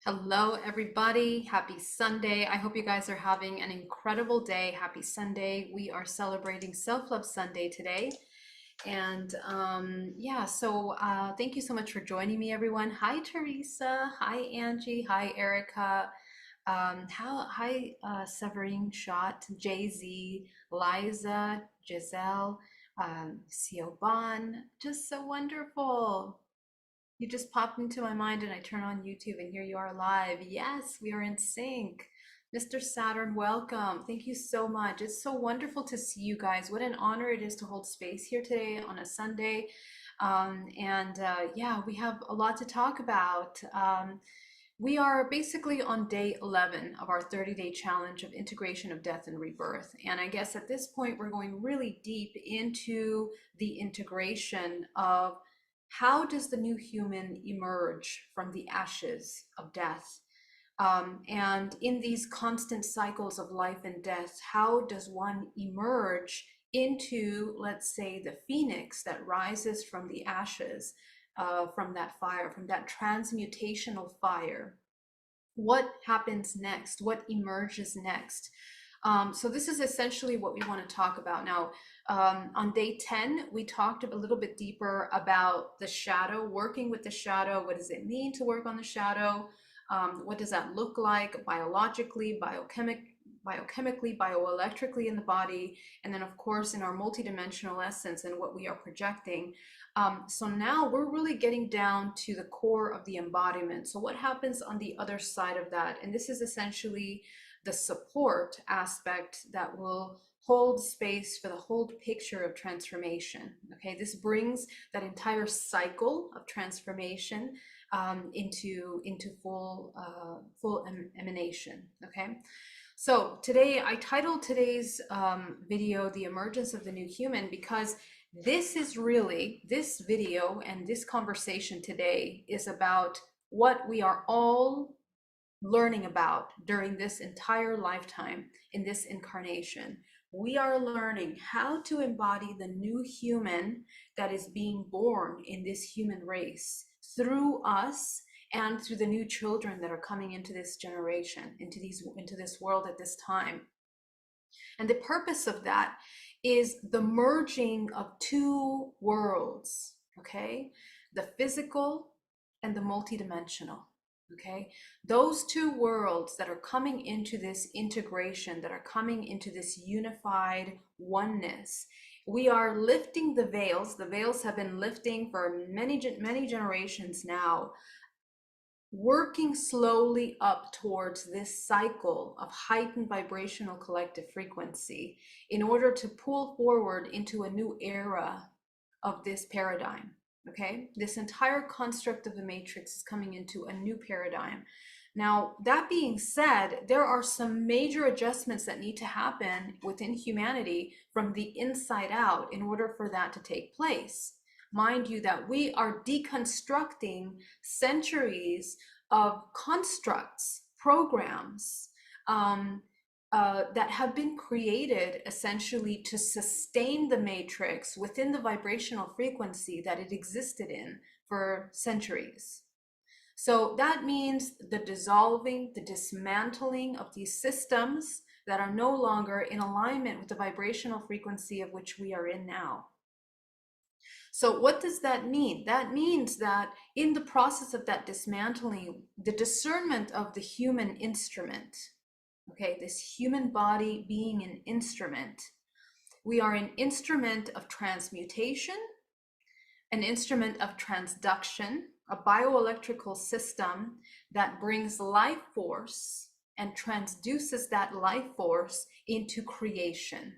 Hello, everybody. Happy Sunday. I hope you guys are having an incredible day. Happy Sunday. We are celebrating Self Love Sunday today. And yeah, thank you so much for joining me, everyone. Hi, Teresa. Hi, Angie. Hi, Erica. Severine Shot, Jay Z, Liza, Giselle, Siobhan. Just so wonderful. You just popped into my mind and I turn on YouTube and here you are live. Yes, we are in sync. Mr. Saturn, welcome. Thank you so much. It's so wonderful to see you guys. What an honor it is to hold space here today on a Sunday. Yeah, we have a lot to talk about. We are basically on day 11 of our 30-day challenge of integration of death and rebirth. And I guess at this point, we're going really deep into the integration of how does the new human emerge from the ashes of death? And in these constant cycles of life and death, how does one emerge into, let's say, the phoenix that rises from the ashes, from that fire, from that transmutational fire? What happens next? What emerges next? So this is essentially what we want to talk about now. On day 10, we talked a little bit deeper about the shadow, working with the shadow. What does it mean to work on the shadow? What does that look like biologically, biochemically, bioelectrically in the body, and then of course in our multidimensional essence and what we are projecting. So now we're really getting down to the core of the embodiment. So what happens on the other side of that? And this is essentially the support aspect that will hold space for the whole picture of transformation. Okay, this brings that entire cycle of transformation into full emanation. Okay, so today I titled today's video "The Emergence of the New Human" because this video and this conversation today is about what we are all learning about during this entire lifetime in this incarnation. We are learning how to embody the new human that is being born in this human race through us and through the new children that are coming into this generation, into this world at this time. And the purpose of that is the merging of two worlds, okay? The physical and the multidimensional. Okay, those two worlds that are coming into this integration, that are coming into this unified oneness, we are lifting the veils. The veils have been lifting for many generations now, working slowly up towards this cycle of heightened vibrational collective frequency in order to pull forward into a new era of this paradigm. Okay, this entire construct of the matrix is coming into a new paradigm. Now, that being said, there are some major adjustments that need to happen within humanity from the inside out in order for that to take place. Mind you, that we are deconstructing centuries of constructs, programs, that have been created essentially to sustain the matrix within the vibrational frequency that it existed in for centuries. So that means the dissolving, the dismantling of these systems that are no longer in alignment with the vibrational frequency of which we are in now. So what does that mean? That means that in the process of that dismantling, the discernment of the human instrument, okay, this human body being an instrument. We are an instrument of transmutation, an instrument of transduction, a bioelectrical system that brings life force and transduces that life force into creation.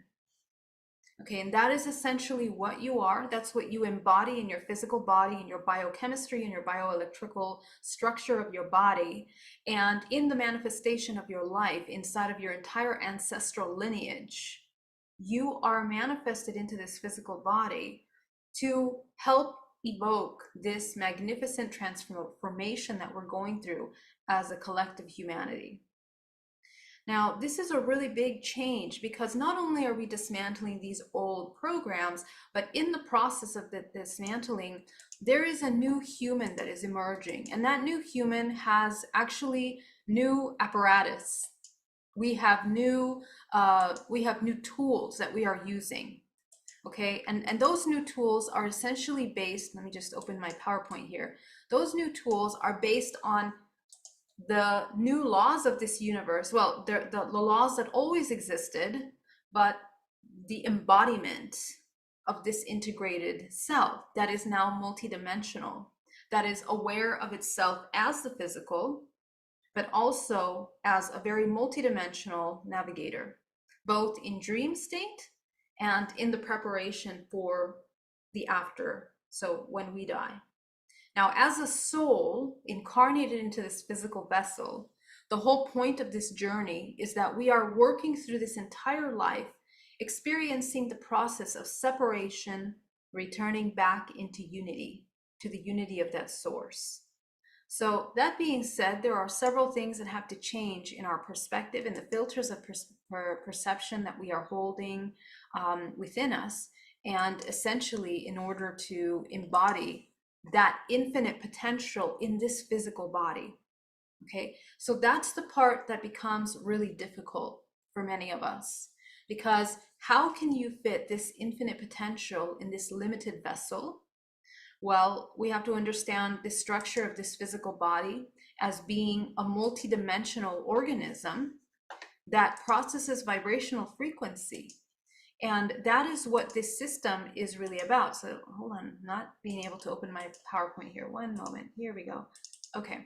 Okay, and that is essentially what you are. That's what you embody in your physical body, in your biochemistry, in your bioelectrical structure of your body, and in the manifestation of your life inside of your entire ancestral lineage. You are manifested into this physical body to help evoke this magnificent transformation that we're going through as a collective humanity. Now, this is a really big change because not only are we dismantling these old programs, but in the process of the dismantling, there is a new human that is emerging. And that new human has actually new apparatus. We have new tools that we are using. Okay, and those new tools are essentially based, let me just open my PowerPoint here. Those new tools are based on the new laws of this universe. Well, the laws that always existed, but the embodiment of this integrated self that is now multidimensional, that is aware of itself as the physical, but also as a very multidimensional navigator, both in dream state and in the preparation for the after. So when we die. Now, as a soul incarnated into this physical vessel, the whole point of this journey is that we are working through this entire life, experiencing the process of separation, returning back into unity, to the unity of that source. So that being said, there are several things that have to change in our perspective and the filters of perception that we are holding within us, and essentially in order to embody that infinite potential in this physical body. Okay, so that's the part that becomes really difficult for many of us, because how can you fit this infinite potential in this limited vessel? Well, we have to understand the structure of this physical body as being a multidimensional organism that processes vibrational frequency. And that is what this system is really about. So hold on, not being able to open my PowerPoint here. One moment, here we go. Okay.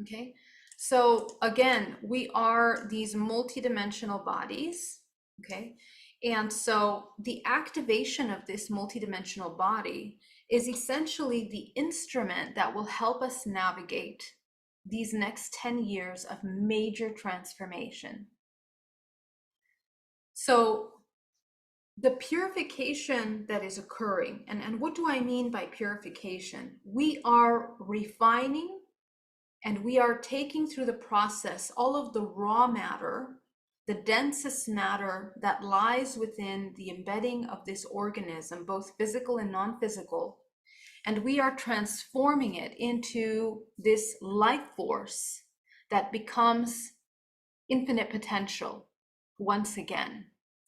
Okay. So again, we are these multidimensional bodies. Okay. And so the activation of this multidimensional body is essentially the instrument that will help us navigate these next 10 years of major transformation. So the purification that is occurring, and what do I mean by purification? We are refining and we are taking through the process all of the raw matter, the densest matter that lies within the embedding of this organism, both physical and non-physical, and we are transforming it into this life force that becomes infinite potential once again.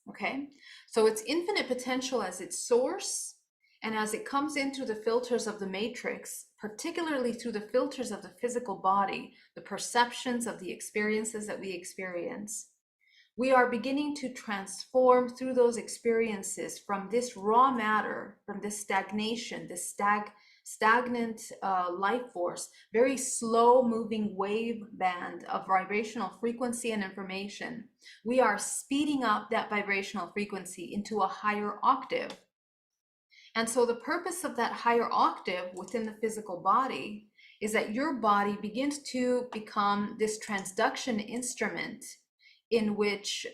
Okay, so it's infinite potential as its source, and as it comes in through the filters of the matrix, particularly through the filters of the physical body, the perceptions of the experiences that we experience, we are beginning to transform through those experiences from this raw matter, from this stagnation, this stagnant life force, very slow moving wave band of vibrational frequency and information. We are speeding up that vibrational frequency into a higher octave. And so the purpose of that higher octave within the physical body is that your body begins to become this transduction instrument in which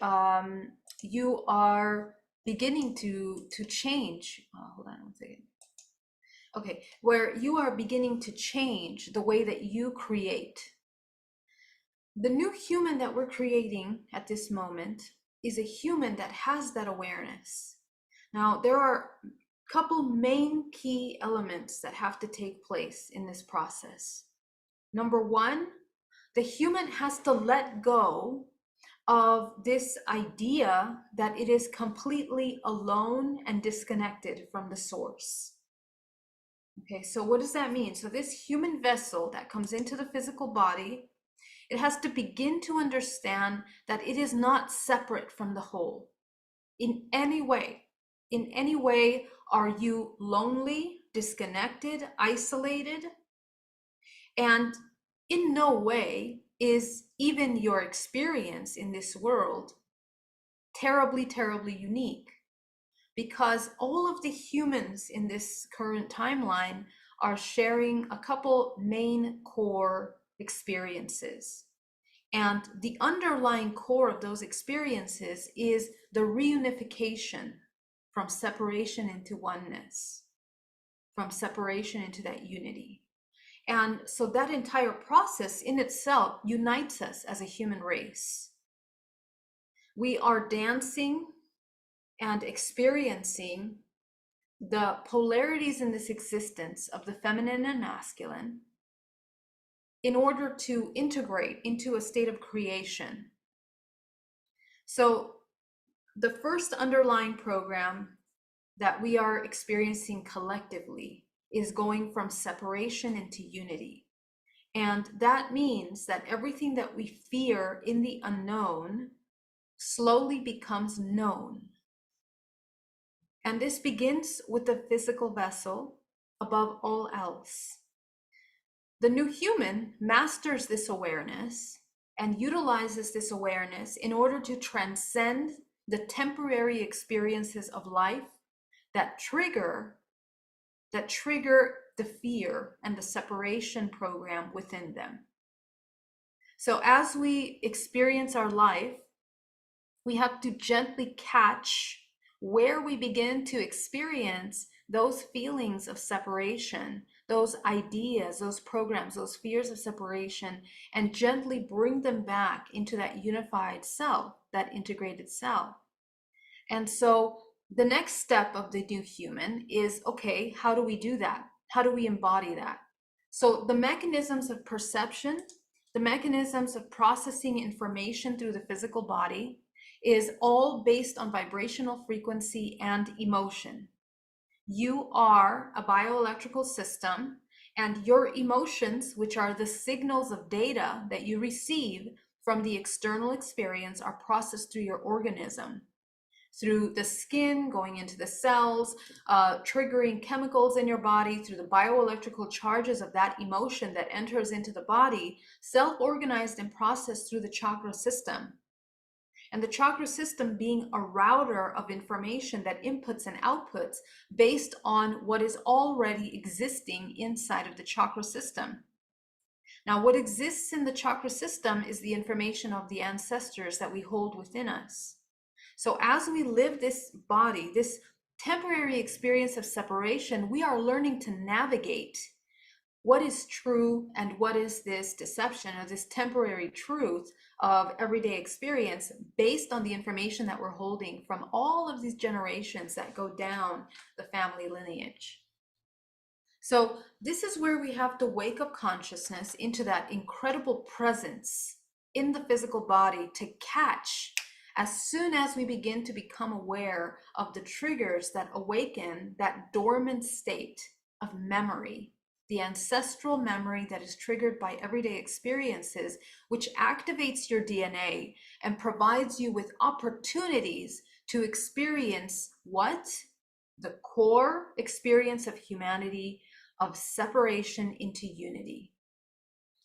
you are beginning to change. Hold on one second. Okay, where you are beginning to change the way that you create. The new human that we're creating at this moment is a human that has that awareness. Now, there are a couple main key elements that have to take place in this process. Number one, the human has to let go of this idea that it is completely alone and disconnected from the source. Okay, so what does that mean? So this human vessel that comes into the physical body, it has to begin to understand that it is not separate from the whole in any way. In any way, are you lonely, disconnected, isolated? And in no way is even your experience in this world terribly, terribly unique, because all of the humans in this current timeline are sharing a couple main core experiences. And the underlying core of those experiences is the reunification from separation into oneness, from separation into that unity. And so that entire process in itself unites us as a human race. We are dancing and experiencing the polarities in this existence of the feminine and masculine in order to integrate into a state of creation. So the first underlying program that we are experiencing collectively is going from separation into unity. And that means that everything that we fear in the unknown slowly becomes known. And this begins with the physical vessel above all else. The new human masters this awareness and utilizes this awareness in order to transcend the temporary experiences of life that trigger the fear and the separation program within them. So as we experience our life, we have to gently catch where we begin to experience those feelings of separation, those ideas, those programs, those fears of separation, and gently bring them back into that unified self, that integrated self. And so the next step of the new human is, okay, how do we do that? How do we embody that? So the mechanisms of perception, the mechanisms of processing information through the physical body is all based on vibrational frequency and emotion. You are a bioelectrical system, and your emotions, which are the signals of data that you receive from the external experience, are processed through your organism, through the skin, going into the cells, triggering chemicals in your body, through the bioelectrical charges of that emotion that enters into the body, self-organized and processed through the chakra system. And the chakra system being a router of information that inputs and outputs based on what is already existing inside of the chakra system. Now, what exists in the chakra system is the information of the ancestors that we hold within us. So as we live this body, this temporary experience of separation, we are learning to navigate what is true and what is this deception or this temporary truth of everyday experience based on the information that we're holding from all of these generations that go down the family lineage. So this is where we have to wake up consciousness into that incredible presence in the physical body to catch as soon as we begin to become aware of the triggers that awaken that dormant state of memory, the ancestral memory that is triggered by everyday experiences, which activates your DNA and provides you with opportunities to experience what? The core experience of humanity, of separation into unity.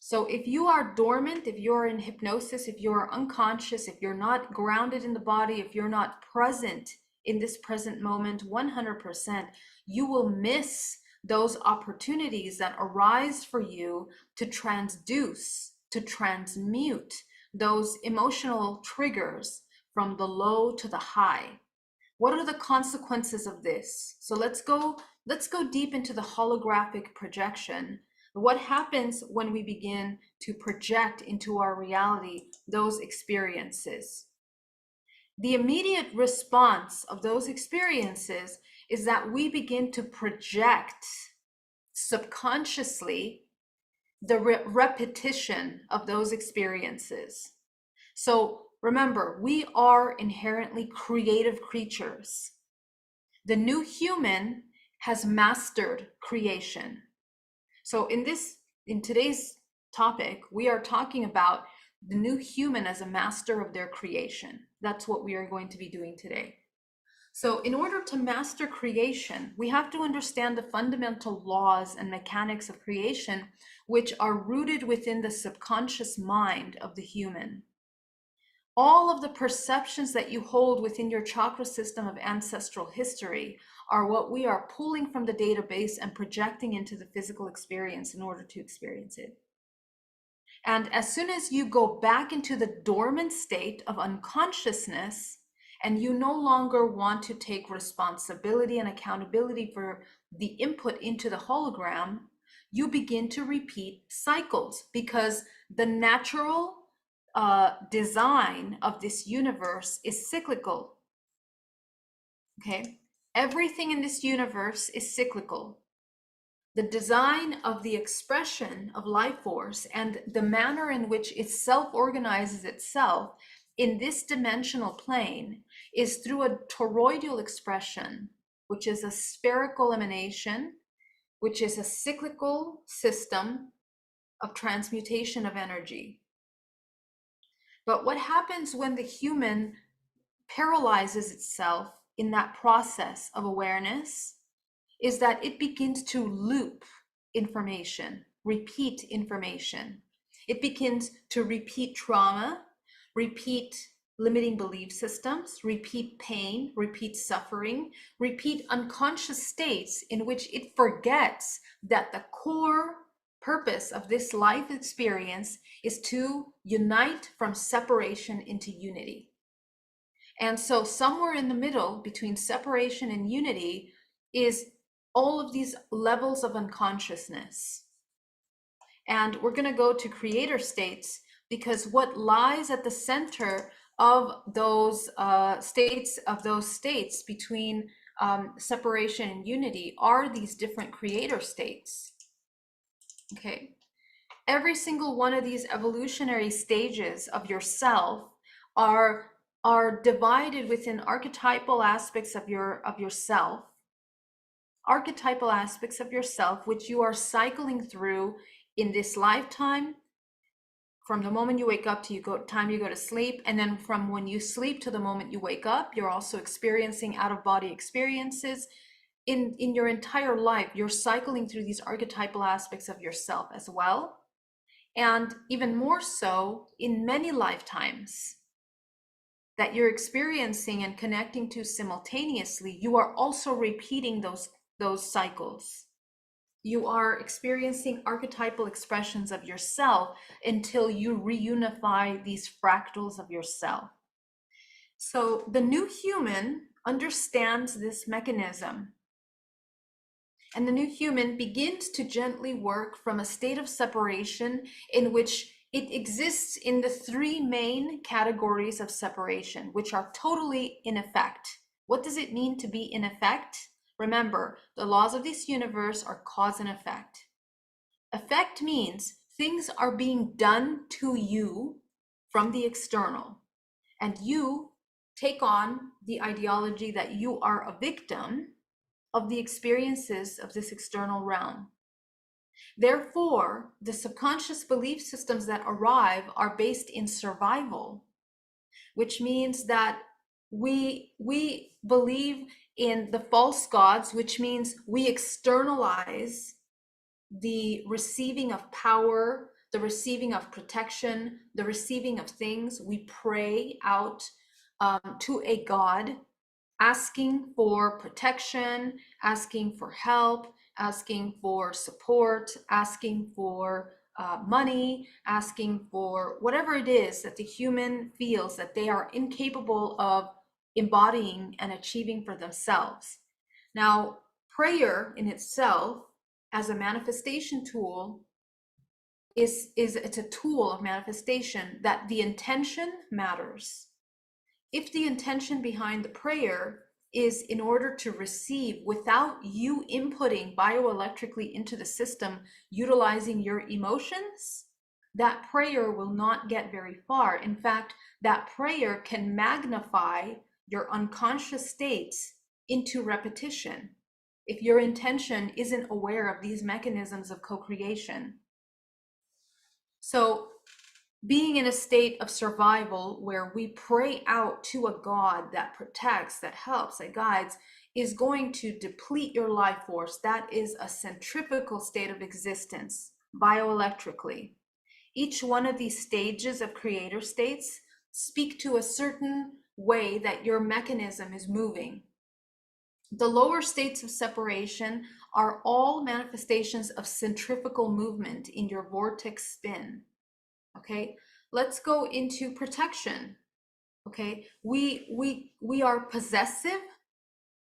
So if you are dormant, if you're in hypnosis, if you're unconscious, if you're not grounded in the body, if you're not present in this present moment 100%, you will miss those opportunities that arise for you to transduce, to transmute those emotional triggers from the low to the high. What are the consequences of this? So let's go deep into the holographic projection. What happens when we begin to project into our reality those experiences? The immediate response of those experiences is that we begin to project subconsciously the repetition of those experiences. So remember, we are inherently creative creatures. The new human has mastered creation. So in today's topic, we are talking about the new human as a master of their creation. That's what we are going to be doing today. So in order to master creation, we have to understand the fundamental laws and mechanics of creation, which are rooted within the subconscious mind of the human. All of the perceptions that you hold within your chakra system of ancestral history are what we are pulling from the database and projecting into the physical experience in order to experience it. And as soon as you go back into the dormant state of unconsciousness and you no longer want to take responsibility and accountability for the input into the hologram, you begin to repeat cycles, because the natural design of this universe is cyclical. Okay, everything in this universe is cyclical. The design of the expression of life force and the manner in which it self-organizes itself in this dimensional plane is through a toroidal expression, which is a spherical emanation, which is a cyclical system of transmutation of energy. But what happens when the human paralyzes itself in that process of awareness is that it begins to loop information, repeat information. It begins to repeat trauma, repeat limiting belief systems, repeat pain, repeat suffering, repeat unconscious states in which it forgets that the core purpose of this life experience is to unite from separation into unity. And so somewhere in the middle between separation and unity is all of these levels of unconsciousness. And we're going to go to creator states, because what lies at the center of those states between separation and unity are these different creator states. Okay, every single one of these evolutionary stages of yourself are divided within archetypal aspects of yourself. Archetypal aspects of yourself, which you are cycling through in this lifetime, from the moment you wake up to time you go to sleep, and then from when you sleep to the moment you wake up, you're also experiencing out-of-body experiences. In your entire life, you're cycling through these archetypal aspects of yourself as well, and even more so in many lifetimes that you're experiencing and connecting to simultaneously. You are also repeating those cycles. You are experiencing archetypal expressions of yourself until you reunify these fractals of yourself. So the new human understands this mechanism. And the new human begins to gently work from a state of separation in which it exists in the three main categories of separation, which are totally in effect. What does it mean to be in effect? Remember, the laws of this universe are cause and effect. Effect means things are being done to you from the external, and you take on the ideology that you are a victim of the experiences of this external realm. Therefore, the subconscious belief systems that arrive are based in survival, which means that we believe in the false gods, which means we externalize the receiving of power, the receiving of protection, the receiving of things. We pray out to a god, asking for protection, asking for help, asking for support, asking for money, asking for whatever it is that the human feels that they are incapable of embodying and achieving for themselves. Now, prayer in itself as a manifestation tool it's a tool of manifestation, that the intention matters. If the intention behind the prayer is in order to receive without you inputting bioelectrically into the system, utilizing your emotions, that prayer will not get very far. In fact, that prayer can magnify your unconscious states into repetition if your intention isn't aware of these mechanisms of co-creation. So being in a state of survival where we pray out to a God that protects, that helps, that guides, is going to deplete your life force. That is a centrifugal state of existence, bioelectrically. Each one of these stages of creator states speak to a certain way that your mechanism is moving. The lower states of separation are all manifestations of centrifugal movement in your vortex spin. Okay, let's go into protection. Okay, we are possessive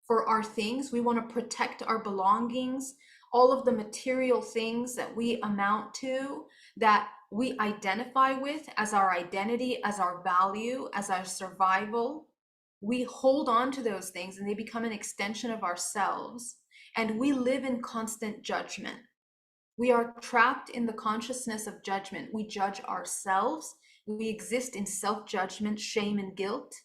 for our things. We want to protect our belongings, all of the material things that we amount to, that we identify with as our identity, as our value, as our survival, we hold on to those things and they become an extension of ourselves. And we live in constant judgment. We are trapped in the consciousness of judgment. We judge ourselves. We exist in self-judgment, shame, and guilt.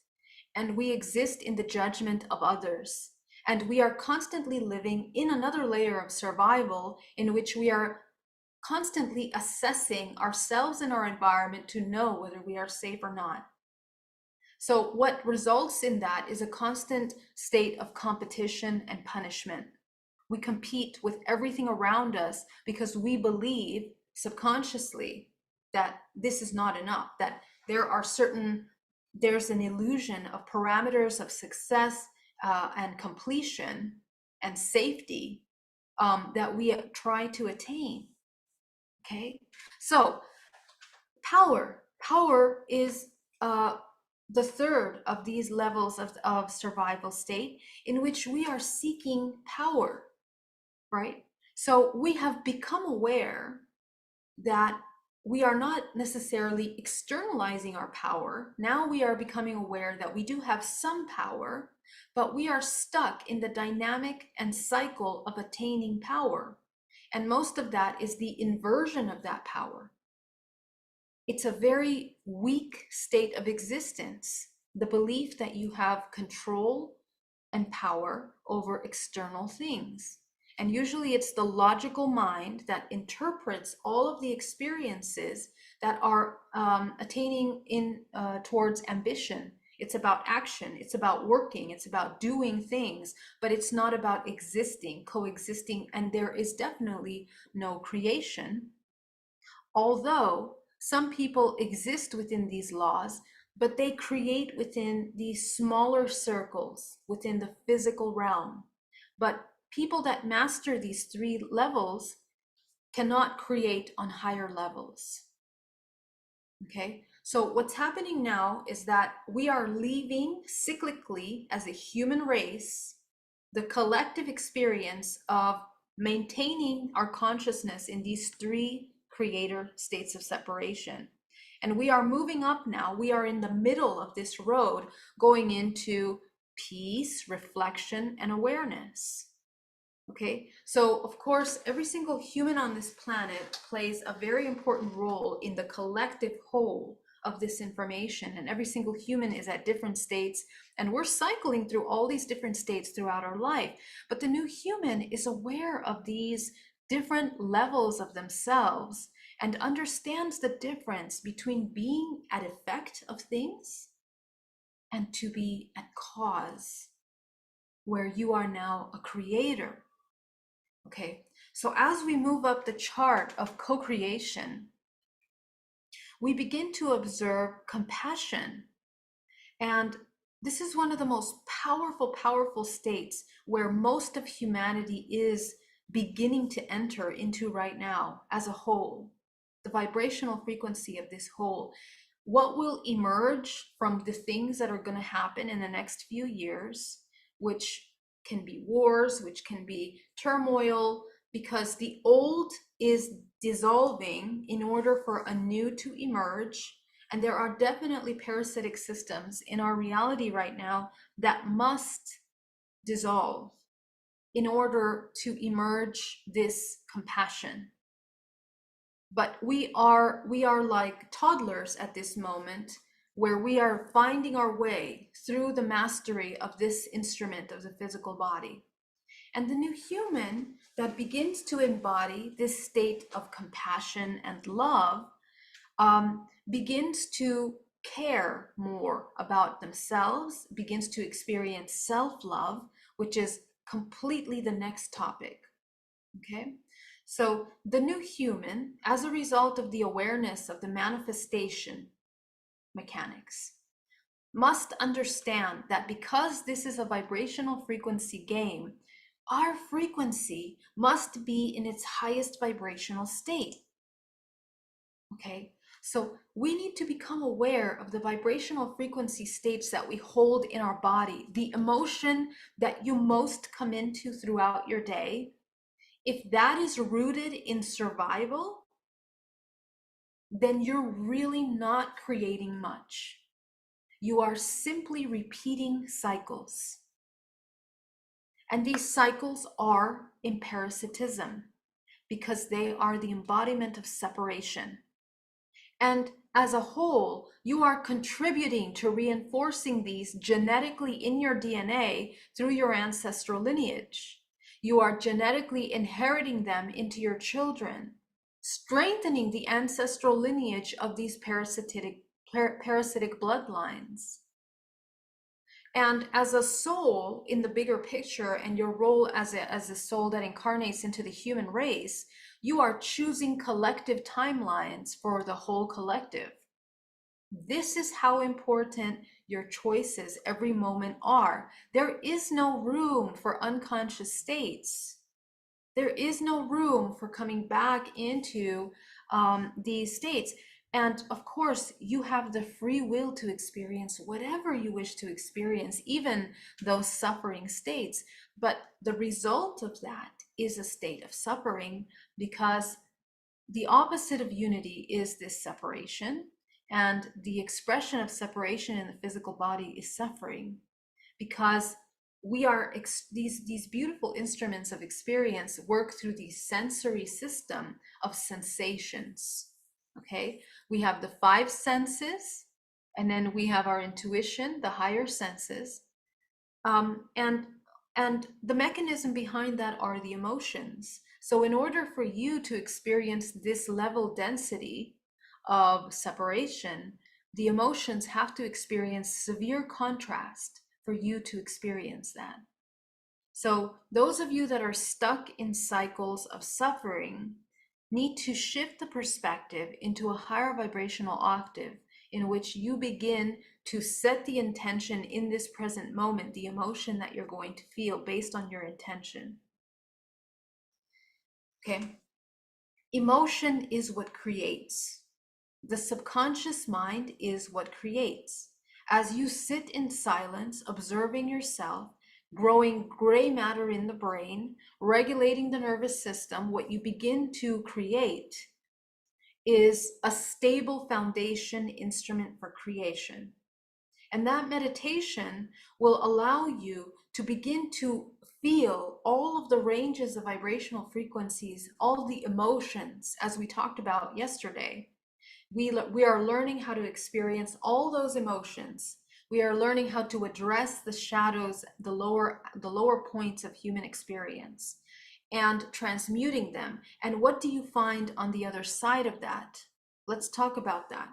And we exist in the judgment of others. And we are constantly living in another layer of survival in which we are constantly assessing ourselves and our environment to know whether we are safe or not. So what results in that is a constant state of competition and punishment. We compete with everything around us because we believe subconsciously that this is not enough, that there's an illusion of parameters of success and completion and safety that we try to attain. Okay, so power is the third of these levels of survival state, in which we are seeking power, right? So we have become aware that we are not necessarily externalizing our power. Now we are becoming aware that we do have some power, but we are stuck in the dynamic and cycle of attaining power. And most of that is the inversion of that power. It's a very weak state of existence, the belief that you have control and power over external things. And usually it's the logical mind that interprets all of the experiences that are attaining towards ambition. It's about action, it's about working, it's about doing things, but it's not about existing, coexisting, and there is definitely no creation. Although some people exist within these laws, but they create within these smaller circles, within the physical realm. But people that master these three levels cannot create on higher levels. Okay, so what's happening now is that we are leaving cyclically as a human race the collective experience of maintaining our consciousness in these three creator states of separation. And we are moving up now. We are in the middle of this road going into peace, reflection, and awareness. Okay, so of course, every single human on this planet plays a very important role in the collective whole of this information, and every single human is at different states, and we're cycling through all these different states throughout our life. But the new human is aware of these different levels of themselves and understands the difference between being at effect of things and to be at cause, where you are now a creator. Okay, so as we move up the chart of co-creation, we begin to observe compassion. And this is one of the most powerful states where most of humanity is beginning to enter into right now as a whole, the vibrational frequency of this whole. What will emerge from the things that are going to happen in the next few years, which can be wars, which can be turmoil, because the old is dissolving in order for a new to emerge. And there are definitely parasitic systems in our reality right now that must dissolve in order to emerge this compassion. But we are like toddlers at this moment, where we are finding our way through the mastery of this instrument of the physical body. And the new human that begins to embody this state of compassion and love begins to care more about themselves, begins to experience self-love, which is completely the next topic. Okay, so the new human, as a result of the awareness of the manifestation mechanics, must understand that because this is a vibrational frequency game, our frequency must be in its highest vibrational state. Okay, so we need to become aware of the vibrational frequency states that we hold in our body. The emotion that you most come into throughout your day If that is rooted in survival, then you're really not creating much. You are simply repeating cycles. And these cycles are in parasitism because they are the embodiment of separation. And as a whole, you are contributing to reinforcing these genetically in your DNA through your ancestral lineage. You are genetically inheriting them into your children, strengthening the ancestral lineage of these parasitic bloodlines. And as a soul in the bigger picture, and your role as a soul that incarnates into the human race, you are choosing collective timelines for the whole collective. This is how important your choices every moment are. There is no room for unconscious states. There is no room for coming back into these states. And of course, you have the free will to experience whatever you wish to experience, even those suffering states. But the result of that is a state of suffering, because the opposite of unity is this separation. And the expression of separation in the physical body is suffering, because we are these beautiful instruments of experience work through the sensory system of sensations. Okay, we have the five senses, and then we have our intuition, the higher senses, and the mechanism behind that are the emotions. So in order for you to experience this level density of separation, the emotions have to experience severe contrast for you to experience that. So those of you that are stuck in cycles of suffering need to shift the perspective into a higher vibrational octave in which you begin to set the intention in this present moment, the emotion that you're going to feel based on your intention. Okay? Emotion is what creates. The subconscious mind is what creates. As you sit in silence, observing yourself, growing gray matter in the brain, regulating the nervous system, what you begin to create is a stable foundation instrument for creation. And that meditation will allow you to begin to feel all of the ranges of vibrational frequencies, all of the emotions, as we talked about yesterday. We are learning how to experience all those emotions. We are learning how to address the shadows, the lower points of human experience, and transmuting them. And what do you find on the other side of that? Let's talk about that.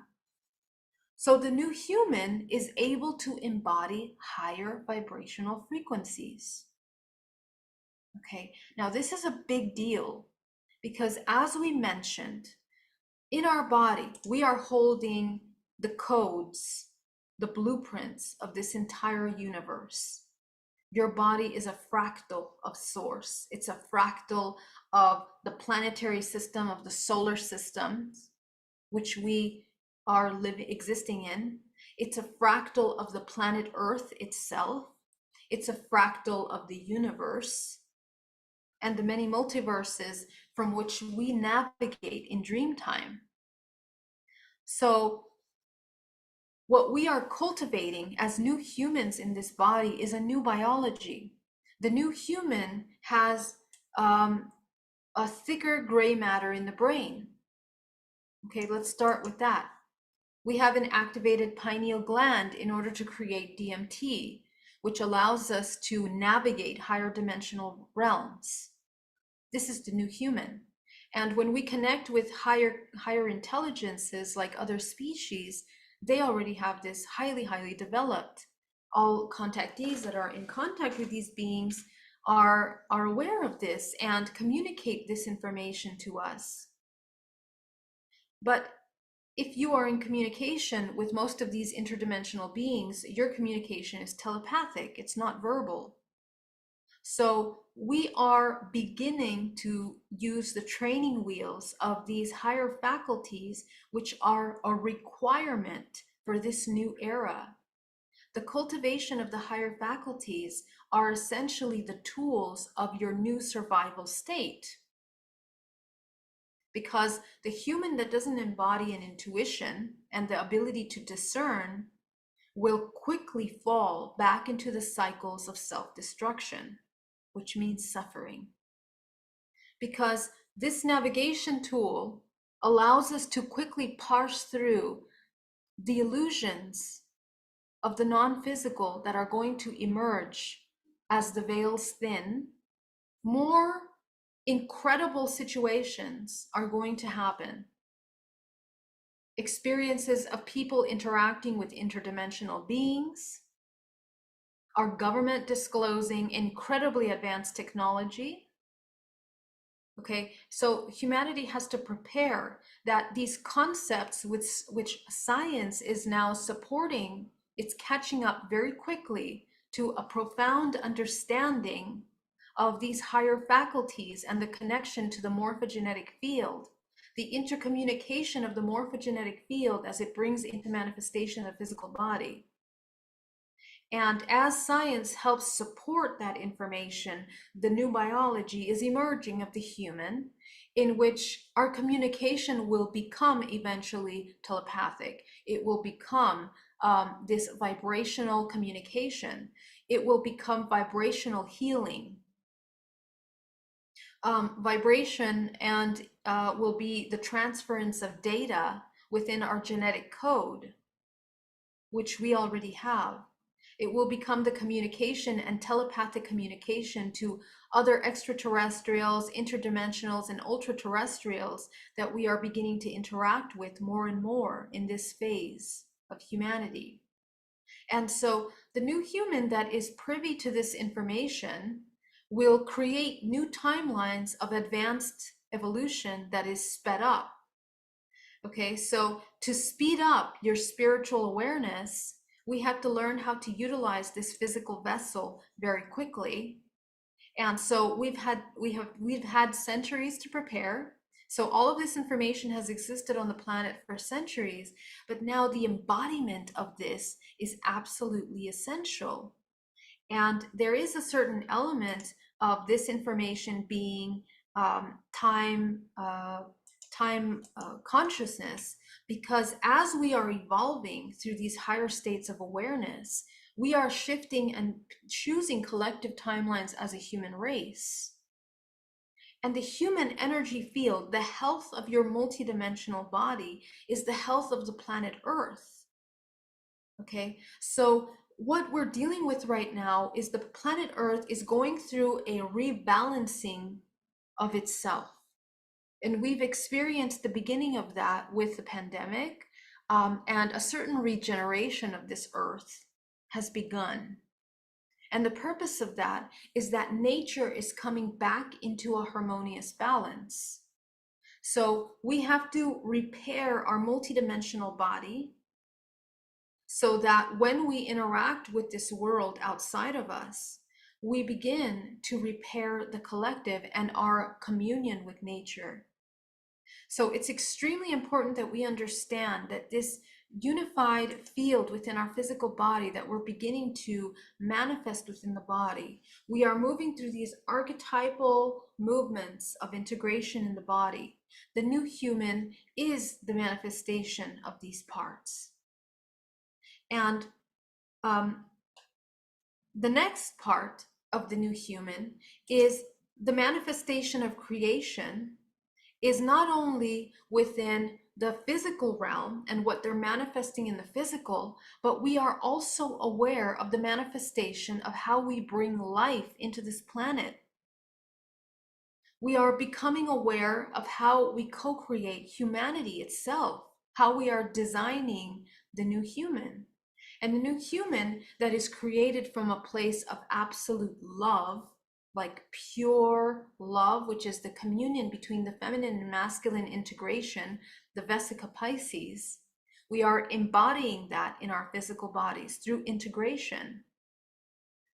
So the new human is able to embody higher vibrational frequencies. Okay, now this is a big deal, because as we mentioned, in our body, we are holding the codes, the blueprints of this entire universe. Your body is a fractal of source. It's a fractal of the planetary system, of the solar systems, which we are existing in. It's a fractal of the planet Earth itself. It's a fractal of the universe and the many multiverses from which we navigate in dream time. So what we are cultivating as new humans in this body is a new biology. The new human has a thicker gray matter in the brain. Okay, let's start with that. We have an activated pineal gland in order to create DMT, which allows us to navigate higher dimensional realms. This is the new human. And when we connect with higher intelligences like other species, they already have this highly developed. All contactees that are in contact with these beings are aware of this and communicate this information to us. But if you are in communication with most of these interdimensional beings, your communication is telepathic, it's not verbal. So we are beginning to use the training wheels of these higher faculties, which are a requirement for this new era. The cultivation of the higher faculties are essentially the tools of your new survival state. because the human that doesn't embody an intuition and the ability to discern will quickly fall back into the cycles of self-destruction, which means suffering. Because this navigation tool allows us to quickly parse through the illusions of the non-physical that are going to emerge as the veils thin. More incredible situations are going to happen. Experiences of people interacting with interdimensional beings, our government disclosing incredibly advanced technology. Okay, so humanity has to prepare that these concepts which science is now supporting, it's catching up very quickly to a profound understanding of these higher faculties and the connection to the morphogenetic field, the intercommunication of the morphogenetic field as it brings into manifestation the physical body. And as science helps support that information, the new biology is emerging of the human, in which our communication will become eventually telepathic. It will become this vibrational communication. It will become vibrational healing. Vibration and will be the transference of data within our genetic code, which we already have. It will become the communication and telepathic communication to other extraterrestrials, interdimensionals, and ultra-terrestrials that we are beginning to interact with more and more in this phase of humanity. And so the new human that is privy to this information will create new timelines of advanced evolution that is sped up. Okay, so to speed up your spiritual awareness, we have to learn how to utilize this physical vessel very quickly. And so we've had centuries to prepare. So all of this information has existed on the planet for centuries, but now the embodiment of this is absolutely essential. And there is a certain element of this information being time consciousness, because as we are evolving through these higher states of awareness, we are shifting and choosing collective timelines as a human race. And the human energy field, the health of your multidimensional body, is the health of the planet Earth. Okay, so what we're dealing with right now is the planet Earth is going through a rebalancing of itself. And we've experienced the beginning of that with the pandemic, and a certain regeneration of this earth has begun. And the purpose of that is that nature is coming back into a harmonious balance. So we have to repair our multidimensional body so that when we interact with this world outside of us, we begin to repair the collective and our communion with nature. So it's extremely important that we understand that this unified field within our physical body that we're beginning to manifest within the body, we are moving through these archetypal movements of integration in the body. The new human is the manifestation of these parts. And the next part of the new human is the manifestation of creation is not only within the physical realm and what they're manifesting in the physical, but we are also aware of the manifestation of how we bring life into this planet. We are becoming aware of how we co-create humanity itself, how we are designing the new human. And the new human that is created from a place of absolute love, like pure love, which is the communion between the feminine and masculine integration, the Vesica Pisces. We are embodying that in our physical bodies through integration.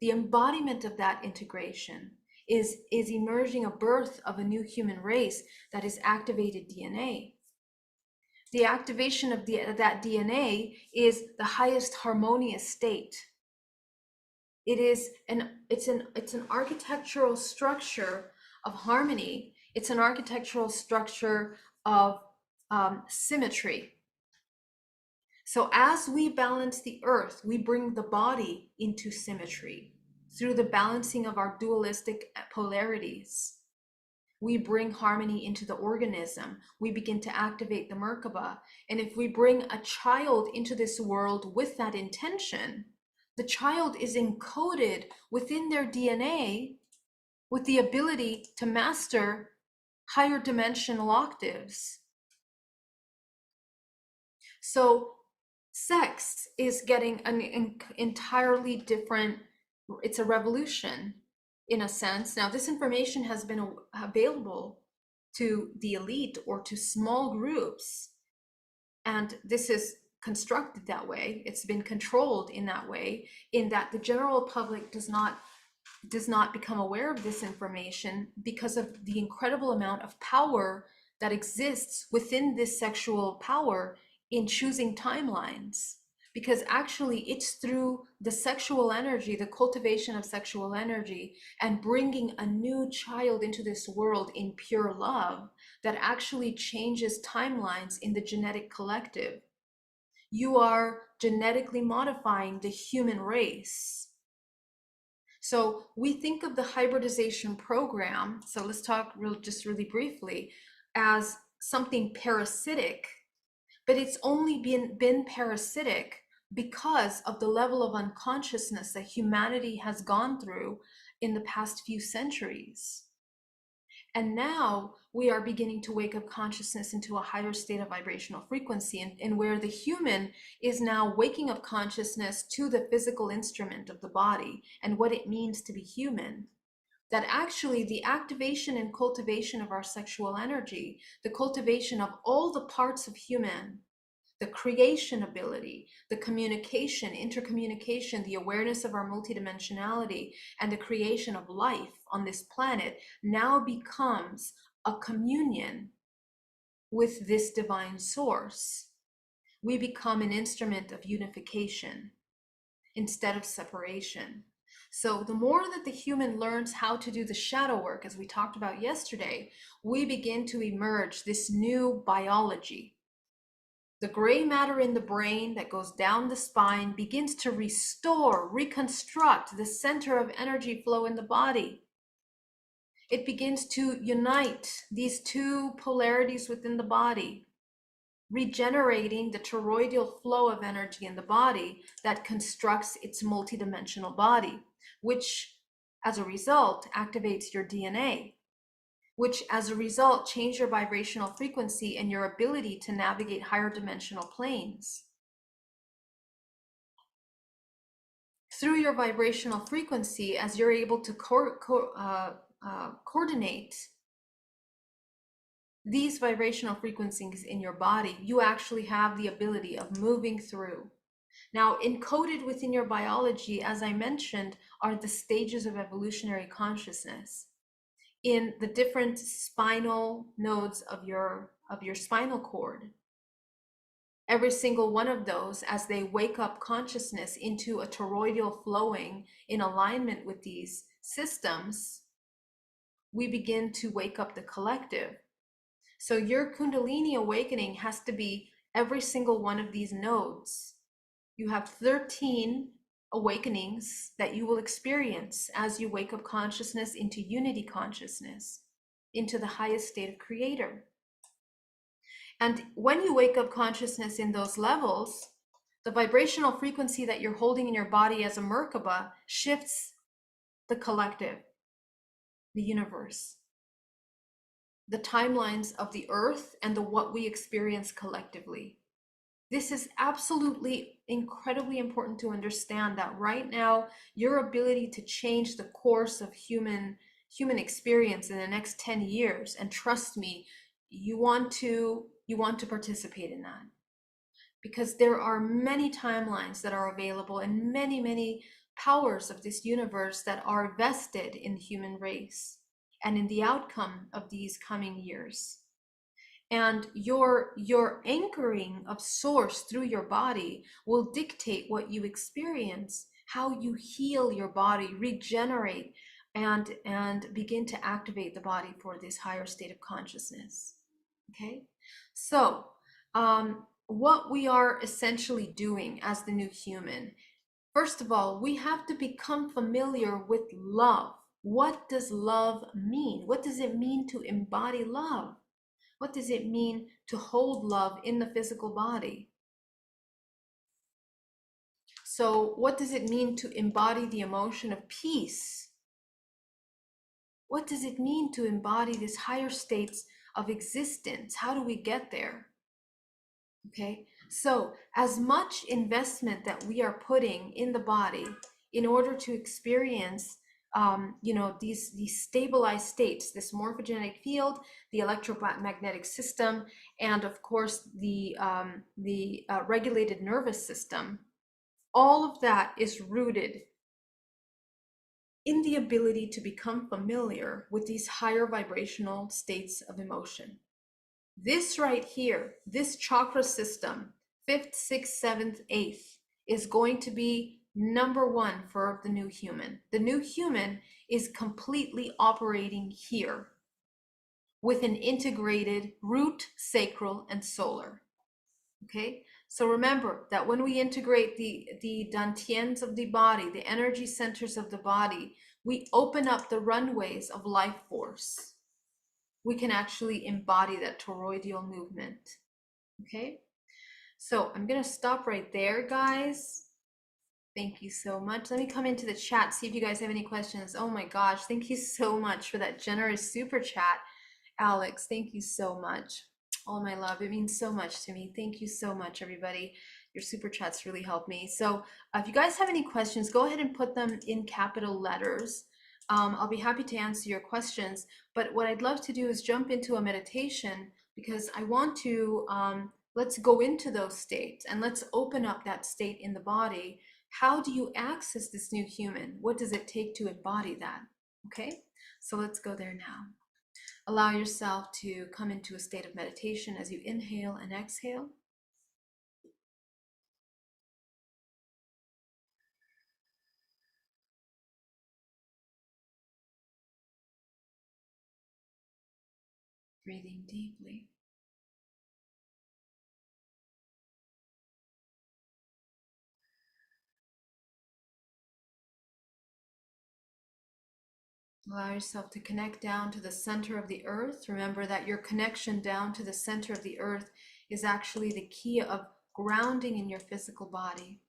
The embodiment of that integration is emerging a birth of a new human race that is activated DNA. The activation of that DNA is the highest harmonious state. It's an architectural structure of harmony It's an architectural structure of symmetry. So as we balance the earth, we bring the body into symmetry through the balancing of our dualistic polarities. We bring harmony into the organism. We begin to activate the Merkaba. And if we bring a child into this world with that intention, the child is encoded within their DNA with the ability to master higher dimensional octaves. So sex is getting an entirely different, it's a revolution in a sense. Now, this information has been available to the elite or to small groups, and this is constructed that way. It's been controlled in that way, in that the general public does not become aware of this information because of the incredible amount of power that exists within this sexual power in choosing timelines. Because actually it's through the sexual energy, the cultivation of sexual energy, and bringing a new child into this world in pure love that actually changes timelines in the genetic collective. You are genetically modifying the human race. So we think of the hybridization program, so let's talk just really briefly, as something parasitic, but it's only been parasitic because of the level of unconsciousness that humanity has gone through in the past few centuries. And now we are beginning to wake up consciousness into a higher state of vibrational frequency, and where the human is now waking up consciousness to the physical instrument of the body and what it means to be human. That actually the activation and cultivation of our sexual energy, the cultivation of all the parts of human, the creation ability, the communication, intercommunication, the awareness of our multidimensionality, and the creation of life on this planet now becomes a communion with this divine source. We become an instrument of unification instead of separation. So the more that the human learns how to do the shadow work, as we talked about yesterday, we begin to emerge this new biology. The gray matter in the brain that goes down the spine begins to restore, reconstruct the center of energy flow in the body. It begins to unite these two polarities within the body, regenerating the toroidal flow of energy in the body that constructs its multidimensional body, which as a result activates your DNA, which as a result change your vibrational frequency and your ability to navigate higher dimensional planes. Through your vibrational frequency, as you're able to coordinate these vibrational frequencies in your body, you actually have the ability of moving through. Now, encoded within your biology, as I mentioned, are the stages of evolutionary consciousness in the different spinal nodes of your spinal cord. Every single one of those, as they wake up consciousness into a toroidal flowing in alignment with these systems, we begin to wake up the collective. So your Kundalini awakening has to be every single one of these nodes. You have 13 awakenings that you will experience as you wake up consciousness into unity consciousness, into the highest state of creator. And when you wake up consciousness in those levels, the vibrational frequency that you're holding in your body as a Merkaba shifts the collective, the universe, the timelines of the earth, and the what we experience collectively. This is absolutely incredibly important to understand, that right now your ability to change the course of human experience in the next 10 years, and trust me, you want to participate in that, because there are many timelines that are available and many powers of this universe that are vested in the human race and in the outcome of these coming years. And your anchoring of source through your body will dictate what you experience, how you heal your body, regenerate, and begin to activate the body for this higher state of consciousness. Okay, so what we are essentially doing as the new human, first of all, we have to become familiar with love. What does love mean? What does it mean to embody love? What does it mean to hold love in the physical body? So what does it mean to embody the emotion of peace? What does it mean to embody these higher states of existence? How do we get there? Okay, so as much investment that we are putting in the body in order to experience these stabilized states, this morphogenetic field, the electromagnetic system, and of course the regulated nervous system, all of that is rooted in the ability to become familiar with these higher vibrational states of emotion. This right here, this chakra system, 5th, 6th, 7th, 8th, is going to be number one for the new human. The new human is completely operating here with an integrated root, sacral, and solar. Okay, so remember that when we integrate the dantians of the body, the energy centers of the body, we open up the runways of life force. We can actually embody that toroidal movement. Okay, so I'm gonna stop right there, guys. Thank you so much. Let me come into the chat, see if you guys have any questions. Oh my gosh, thank you so much for that generous super chat, Alex. Thank you so much. All my love, it means so much to me. Thank you so much, everybody. Your super chats really help me. So if you guys have any questions, go ahead and put them in capital letters. I'll be happy to answer your questions. But what I'd love to do is jump into a meditation, because I want to, let's go into those states and let's open up that state in the body. How do you access this new human? What does it take to embody that? Okay, so let's go there now. Allow yourself to come into a state of meditation as you inhale and exhale. Breathing deeply. Allow yourself to connect down to the center of the earth. Remember that your connection down to the center of the earth is actually the key of grounding in your physical body.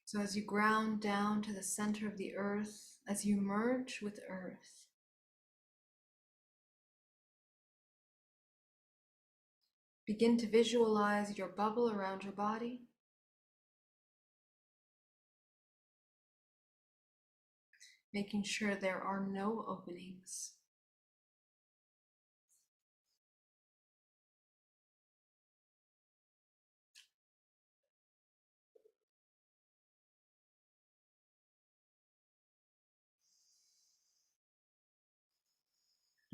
So as you ground down to the center of the earth, as you merge with earth, begin to visualize your bubble around your body. Making sure there are no openings.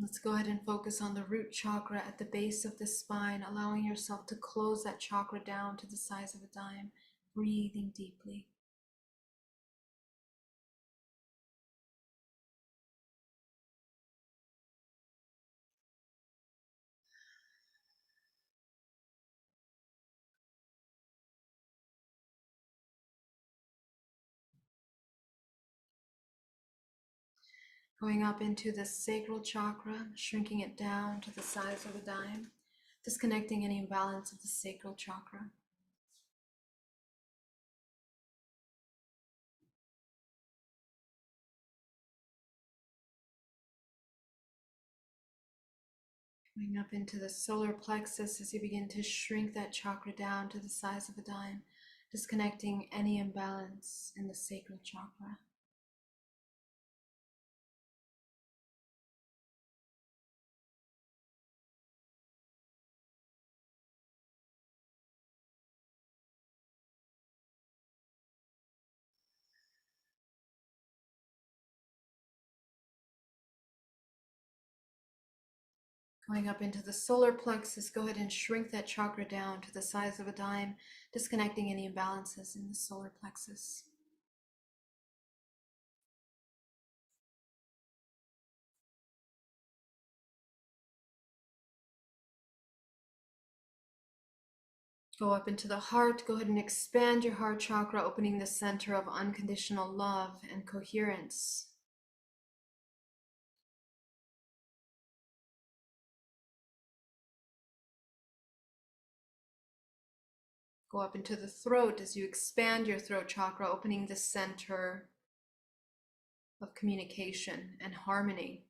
Let's go ahead and focus on the root chakra at the base of the spine, allowing yourself to close that chakra down to the size of a dime, breathing deeply. Going up into the sacral chakra, shrinking it down to the size of a dime, disconnecting any imbalance of the sacral chakra. Coming up into the solar plexus as you begin to shrink that chakra down to the size of a dime, disconnecting any imbalance in the sacral chakra. Going up into the solar plexus, go ahead and shrink that chakra down to the size of a dime, disconnecting any imbalances in the solar plexus. Go up into the heart. Go ahead and expand your heart chakra, opening the center of unconditional love and coherence. Go up into the throat as you expand your throat chakra, opening the center of communication and harmony.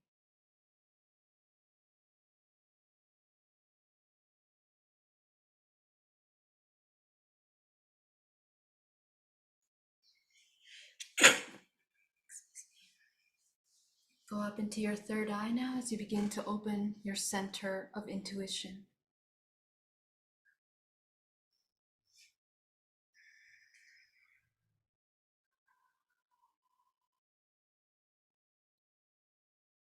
Go up into your third eye now as you begin to open your center of intuition.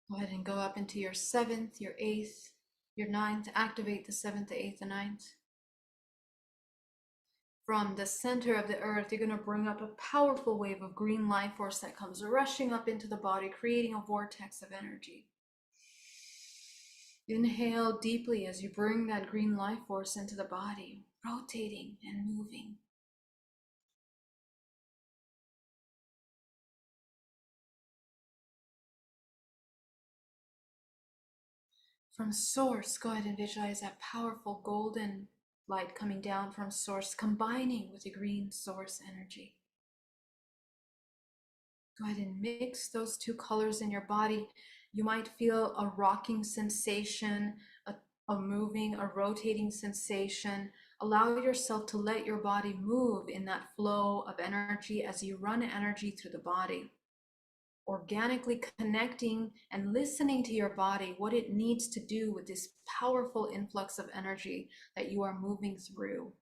Go ahead and go up into your seventh, your eighth, your ninth. Activate the seventh, the eighth, the ninth. From the center of the earth, you're going to bring up a powerful wave of green life force that comes rushing up into the body, creating a vortex of energy. Inhale deeply as you bring that green life force into the body, rotating and moving. From source, go ahead and visualize that powerful golden light coming down from source, combining with the green source energy. Go ahead and mix those two colors in your body. You might feel a rocking sensation, a moving, a rotating sensation. Allow yourself to let your body move in that flow of energy as you run energy through the body. Organically connecting and listening to your body, what it needs to do with this powerful influx of energy that you are moving through.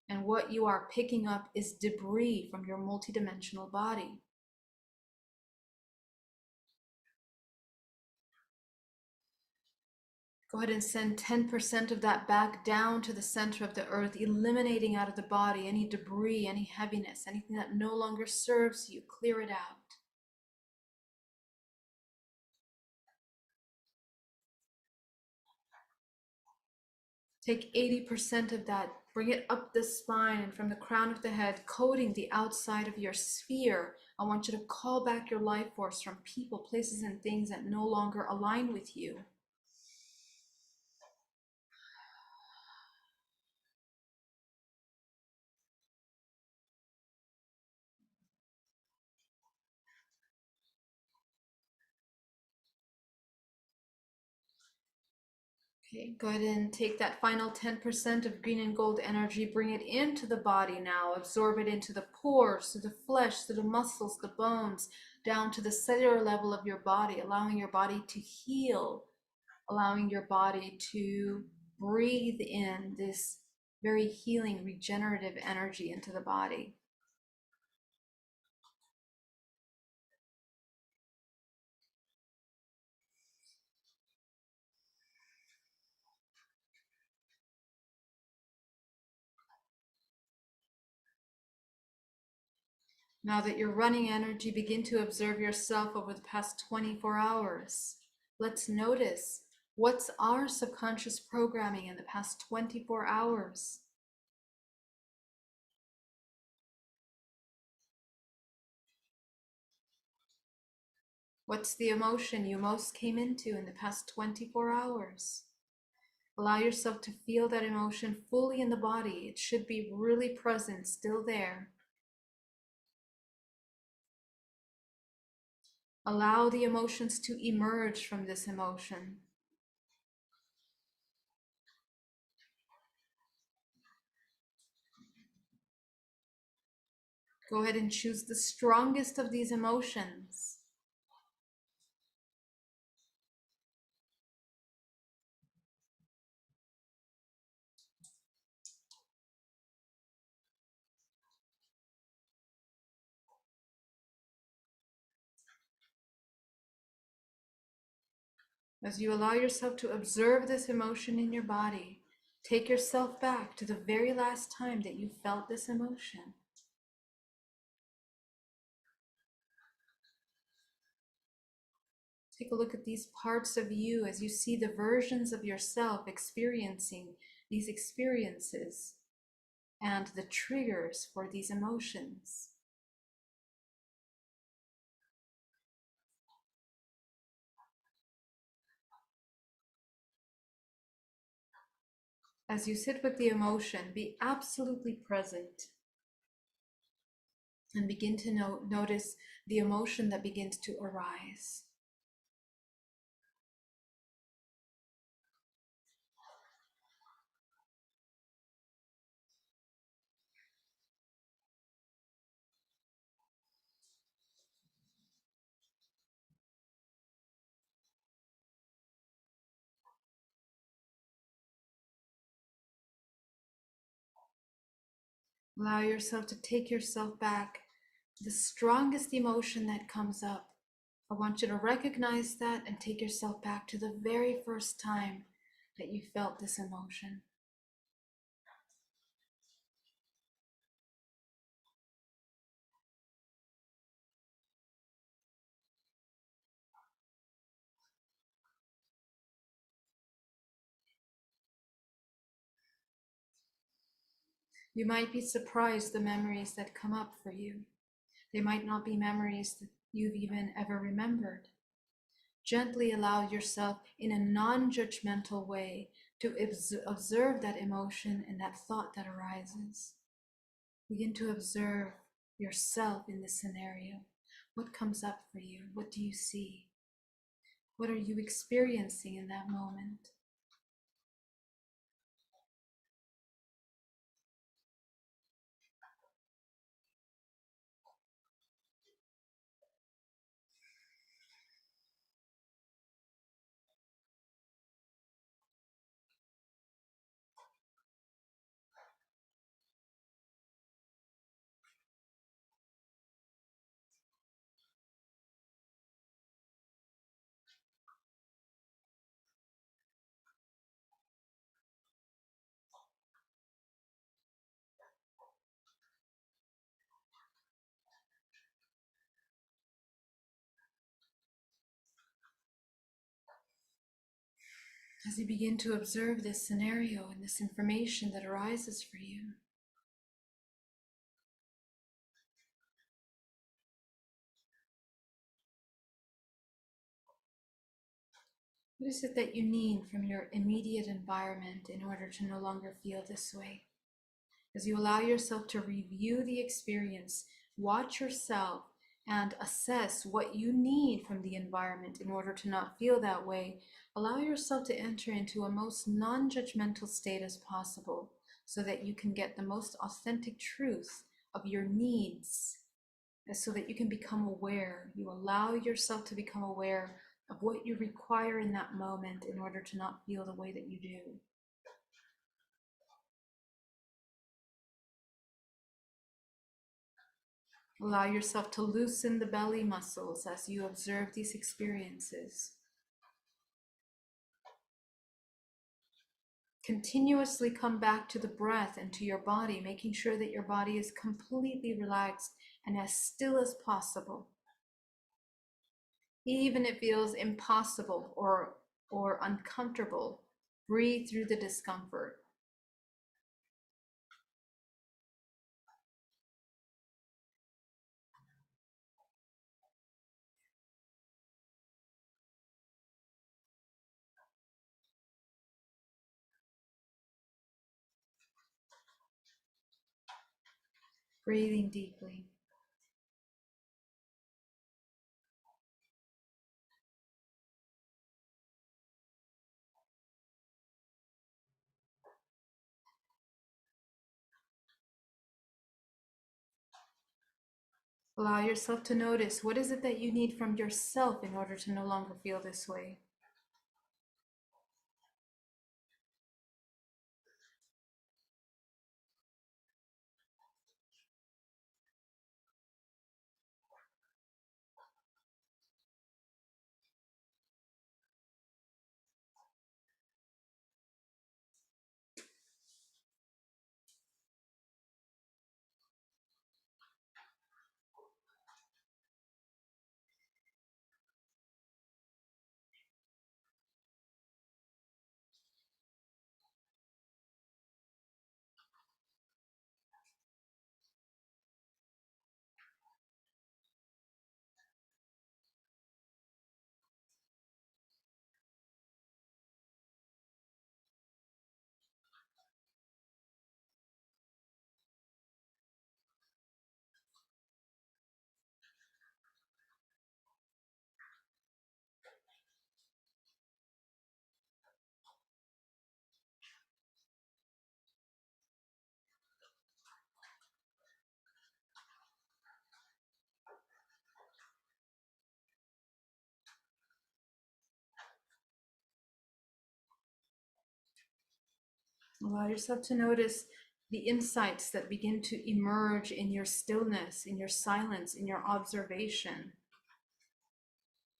And what you are picking up is debris from your multidimensional body. Go ahead and send 10% of that back down to the center of the earth, eliminating out of the body any debris, any heaviness, anything that no longer serves you. Clear it out. Take 80% of that, bring it up the spine and from the crown of the head, coating the outside of your sphere. I want you to call back your life force from people, places, and things that no longer align with you. Okay, go ahead and take that final 10% of green and gold energy, bring it into the body now, absorb it into the pores, to the flesh, to the muscles, the bones, down to the cellular level of your body, allowing your body to heal, allowing your body to breathe in this very healing, regenerative energy into the body. Now that you're running energy, begin to observe yourself over the past 24 hours. Let's notice, what's our subconscious programming in the past 24 hours? What's the emotion you most came into in the past 24 hours? Allow yourself to feel that emotion fully in the body. It should be really present, still there. Allow the emotions to emerge from this emotion. Go ahead and choose the strongest of these emotions. As you allow yourself to observe this emotion in your body, take yourself back to the very last time that you felt this emotion. Take a look at these parts of you as you see the versions of yourself experiencing these experiences and the triggers for these emotions. As you sit with the emotion, be absolutely present and begin to notice the emotion that begins to arise. Allow yourself to take yourself back. The strongest emotion that comes up, I want you to recognize that and take yourself back to the very first time that you felt this emotion. You might be surprised the memories that come up for you. They might not be memories that you've even ever remembered. Gently allow yourself in a non-judgmental way to observe that emotion and that thought that arises. Begin to observe yourself in this scenario. What comes up for you? What do you see? What are you experiencing in that moment? As you begin to observe this scenario and this information that arises for you, what is it that you need from your immediate environment in order to no longer feel this way? As you allow yourself to review the experience, watch yourself and assess what you need from the environment in order to not feel that way, allow yourself to enter into a most non-judgmental state as possible so that you can get the most authentic truth of your needs, so that you can become aware. You allow yourself to become aware of what you require in that moment in order to not feel the way that you do. Allow yourself to loosen the belly muscles as you observe these experiences. Continuously come back to the breath and to your body, making sure that your body is completely relaxed and as still as possible. Even if it feels impossible or uncomfortable, breathe through the discomfort. Breathing deeply. Allow yourself to notice what is it that you need from yourself in order to no longer feel this way. Allow yourself to notice the insights that begin to emerge in your stillness, in your silence, in your observation.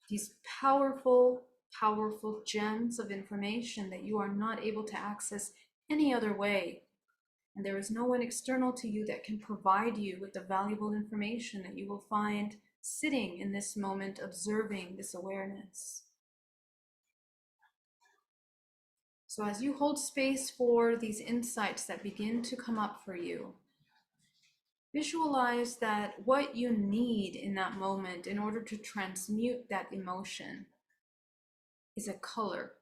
These powerful, powerful gems of information that you are not able to access any other way. And there is no one external to you that can provide you with the valuable information that you will find sitting in this moment, observing this awareness. So as you hold space for these insights that begin to come up for you, visualize that what you need in that moment in order to transmute that emotion is a color.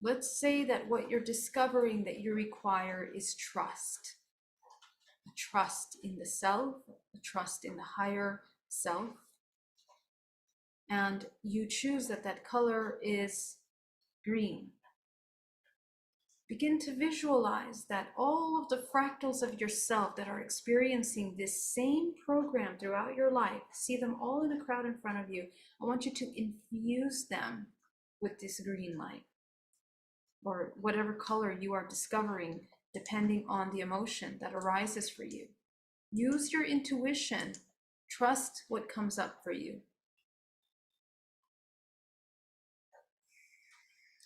Let's say that what you're discovering that you require is trust. A trust in the self, a trust in the higher self. And you choose that that color is green. Begin to visualize that all of the fractals of yourself that are experiencing this same program throughout your life, see them all in a crowd in front of you. I want you to infuse them with this green light, or whatever color you are discovering, depending on the emotion that arises for you. Use your intuition. Trust what comes up for you.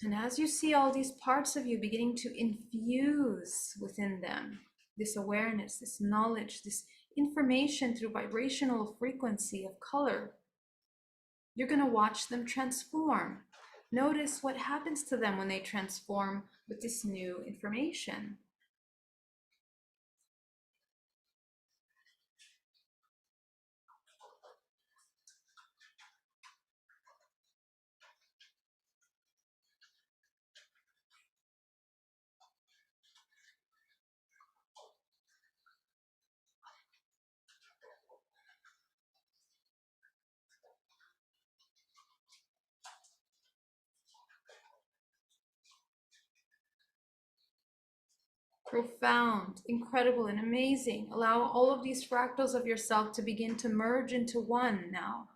And as you see all these parts of you beginning to infuse within them, this awareness, this knowledge, this information through vibrational frequency of color, you're going to watch them transform. Notice what happens to them when they transform with this new information. Profound, incredible, and amazing. Allow all of these fractals of yourself to begin to merge into one now.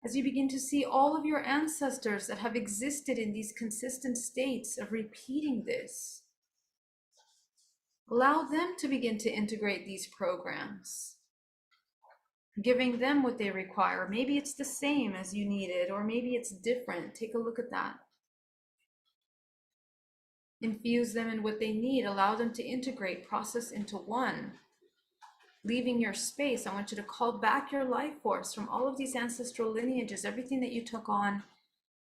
As you begin to see all of your ancestors that have existed in these consistent states of repeating this, allow them to begin to integrate these programs, giving them what they require. Maybe it's the same as you needed, or maybe it's different. Take a look at that. Infuse them in what they need. Allow them to integrate, process into one. Leaving your space, I want you to call back your life force from all of these ancestral lineages, everything that you took on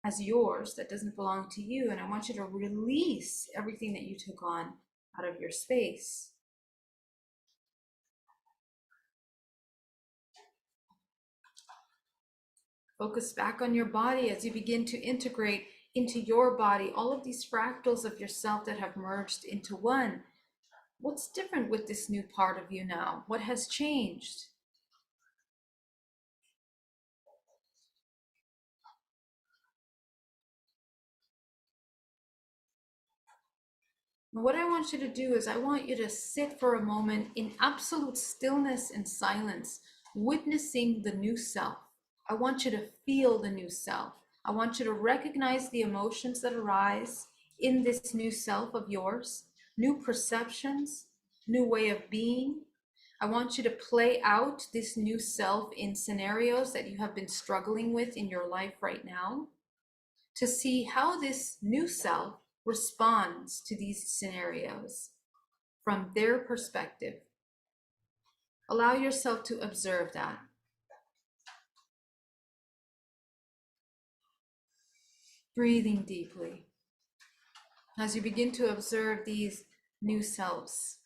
as yours that doesn't belong to you. And I want you to release everything that you took on out of your space. Focus back on your body as you begin to integrate into your body all of these fractals of yourself that have merged into one. What's different with this new part of you now? What has changed? And what I want you to do is I want you to sit for a moment in absolute stillness and silence, witnessing the new self. I want you to feel the new self. I want you to recognize the emotions that arise in this new self of yours, new perceptions, new way of being. I want you to play out this new self in scenarios that you have been struggling with in your life right now, to see how this new self responds to these scenarios from their perspective. Allow yourself to observe that. Breathing deeply as you begin to observe these new selves.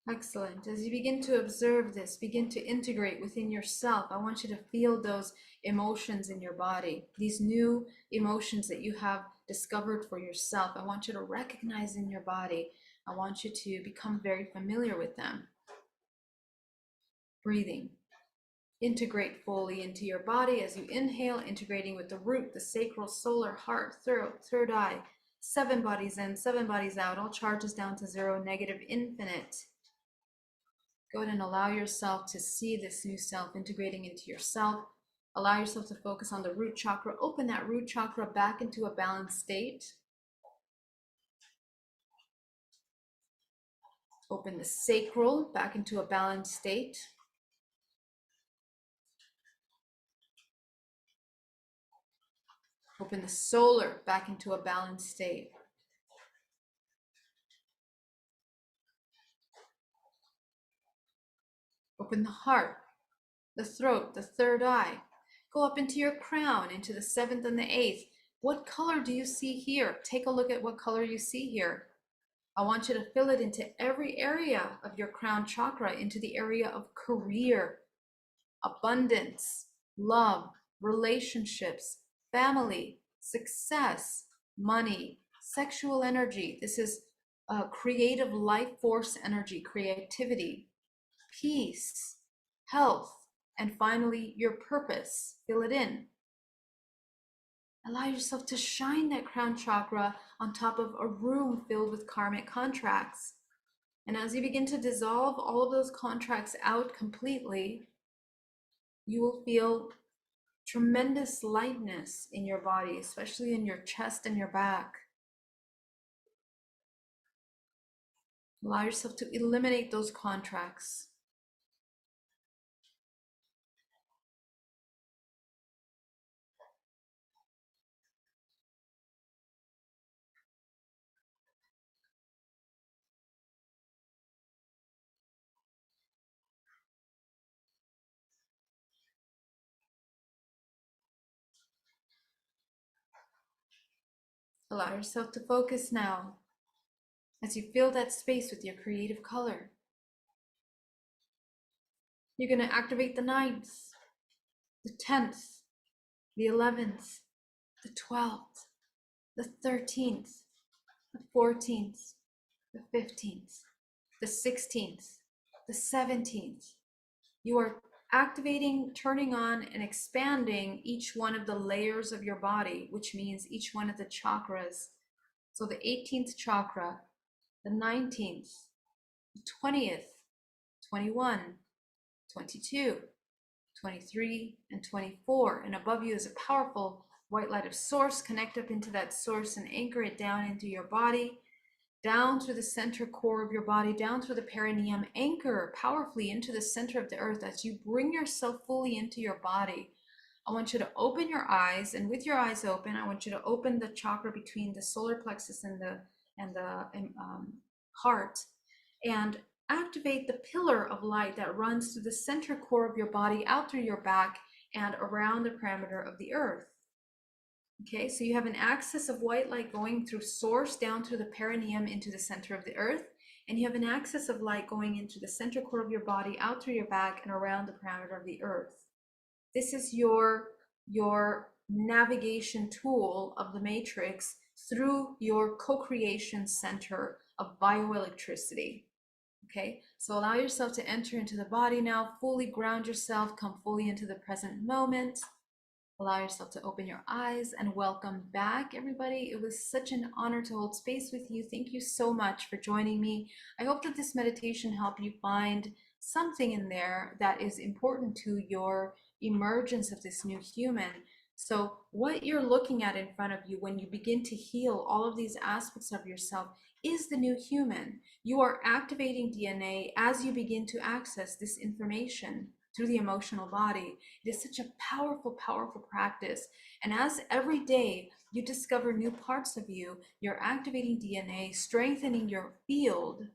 Excellent. As you begin to observe this, begin to integrate within yourself. I want you to feel those emotions in your body, these new emotions that you have discovered for yourself. I want you to recognize in your body. I want you to become very familiar with them. Breathing. Integrate fully into your body as you inhale, integrating with the root, the sacral, solar, heart, third eye. 7 bodies in, 7 bodies out. All charges down to 0, negative, infinite. Go ahead and allow yourself to see this new self integrating into yourself. Allow yourself to focus on the root chakra. Open that root chakra back into a balanced state. Open the sacral back into a balanced state. Open the solar back into a balanced state. Open the heart, the throat, the third eye. Go up into your crown, into the 7th and the 8th. What color do you see here? Take a look at what color you see here. I want you to fill it into every area of your crown chakra, into the area of career, abundance, love, relationships, family, success, money, sexual energy. This is creative life force energy, creativity, peace, health, and finally your purpose. Fill it in. Allow yourself to shine that crown chakra on top of a room filled with karmic contracts. And as you begin to dissolve all of those contracts out completely, you will feel tremendous lightness in your body, especially in your chest and your back. Allow yourself to eliminate those contracts. Allow yourself to focus now as you fill that space with your creative color. You're going to activate the 9th, the 10th, the 11th, the 12th, the 13th, the 14th, the 15th, the 16th, the 17th. You are activating, turning on, and expanding each one of the layers of your body, which means each one of the chakras. So the 18th chakra, the 19th, the 20th, 21, 22, 23, and 24. And above you is a powerful white light of source. Connect up into that source and anchor it down into your body, down through the center core of your body, down through the perineum. Anchor powerfully into the center of the earth as you bring yourself fully into your body. I want you to open your eyes, and with your eyes open, I want you to open the chakra between the solar plexus and the heart, and activate the pillar of light that runs through the center core of your body, out through your back, and around the perimeter of the earth. Okay, so you have an axis of white light going through source down through the perineum into the center of the earth, and you have an axis of light going into the center core of your body, out through your back, and around the perimeter of the earth. This is your navigation tool of the matrix through your co-creation center of bioelectricity. Okay, so allow yourself to enter into the body now, fully ground yourself, come fully into the present moment. Allow yourself to open your eyes, and welcome back, everybody. It was such an honor to hold space with you. Thank you so much for joining me. I hope that this meditation helped you find something in there that is important to your emergence of this new human. So what you're looking at in front of you when you begin to heal all of these aspects of yourself is the new human. You are activating DNA as you begin to access this information through the emotional body. It is such a powerful, powerful practice. And as every day you discover new parts of you, you're activating DNA, strengthening your field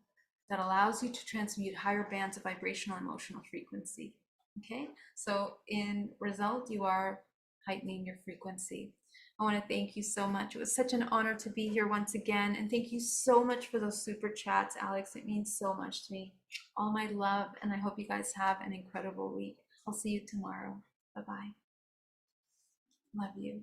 that allows you to transmute higher bands of vibrational emotional frequency. Okay, so in result, you are heightening your frequency. I want to thank you so much. It was such an honor to be here once again. And thank you so much for those super chats, Alex. It means so much to me. All my love, and I hope you guys have an incredible week. I'll see you tomorrow. Bye bye. Love you.